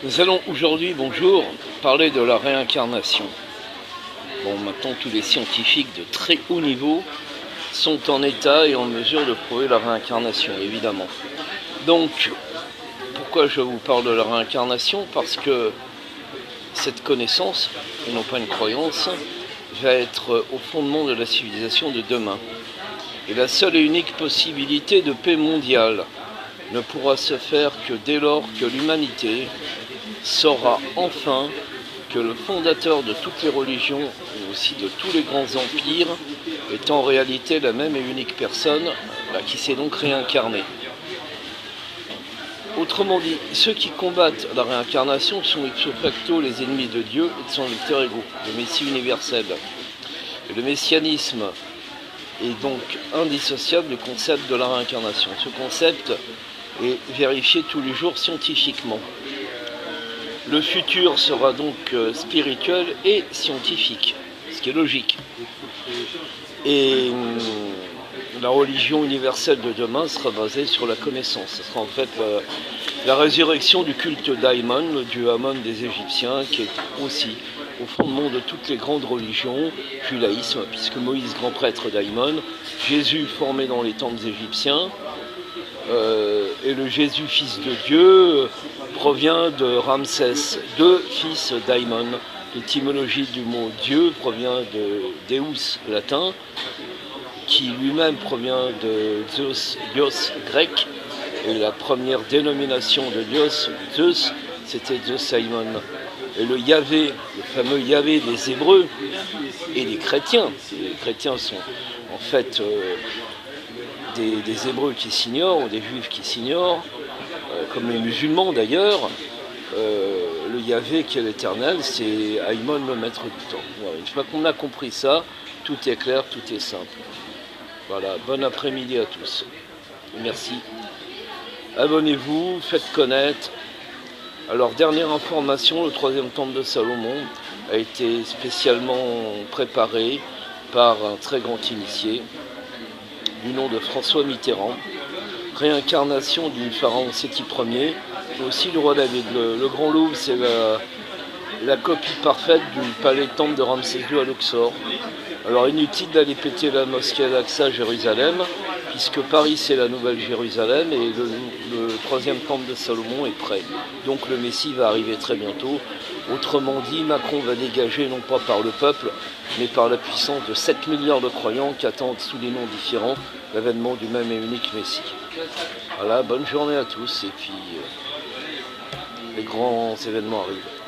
Nous allons aujourd'hui, bonjour, parler de la réincarnation. Bon, maintenant tous les scientifiques de très haut niveau sont en état et en mesure de prouver la réincarnation, évidemment. Donc, pourquoi je vous parle de la réincarnation? Parce que cette connaissance, et non pas une croyance, va être au fondement de la civilisation de demain. Et la seule et unique possibilité de paix mondiale ne pourra se faire que dès lors que l'humanité saura enfin que le fondateur de toutes les religions et aussi de tous les grands empires est en réalité la même et unique personne qui s'est donc réincarnée. Autrement dit, ceux qui combattent la réincarnation sont ipso facto les ennemis de Dieu et de son alter ego, le Messie universel. Et le messianisme est donc indissociable du concept de la réincarnation. Ce concept est vérifié tous les jours scientifiquement. Le futur sera donc spirituel et scientifique, ce qui est logique. Et la religion universelle de demain sera basée sur la connaissance. Ce sera en fait la résurrection du culte d'Aïmon, le dieu Amon des Égyptiens, qui est aussi au fondement de toutes les grandes religions, judaïsme, puisque Moïse, grand prêtre d'Aïmon, Jésus formé dans les temples égyptiens, et le Jésus, fils de Dieu, provient de Ramsès, deux fils d'Aïmon. L'étymologie du mot Dieu provient de Deus latin, qui lui-même provient de Zeus, Dios grec, et la première dénomination de Zeus, c'était Zeus Aïmon. Et le Yahvé, le fameux Yahvé des Hébreux et des chrétiens, les chrétiens sont en fait des Hébreux qui s'ignorent, ou des Juifs qui s'ignorent, comme les musulmans d'ailleurs, le Yahvé qui est l'éternel, c'est Aïmon le maître du temps. Voilà. Une fois qu'on a compris ça, tout est clair, tout est simple. Voilà, bon après-midi à tous. Merci. Abonnez-vous, faites connaître. Alors, dernière information, le troisième temple de Salomon a été spécialement préparé par un très grand initié du nom de François Mitterrand. Réincarnation du pharaon Séti Ier, et aussi le roi David. Le Grand Louvre, c'est la copie parfaite du palais temple de Ramsès II à Luxor. Alors inutile d'aller péter la mosquée Al-Aqsa à Jérusalem, puisque Paris c'est la nouvelle Jérusalem et le troisième temple de Salomon est prêt. Donc le Messie va arriver très bientôt. Autrement dit, Macron va dégager non pas par le peuple, mais par la puissance de 7 milliards de croyants qui attendent sous des noms différents l'avènement du même et unique Messie. Voilà, bonne journée à tous et puis les grands événements arrivent.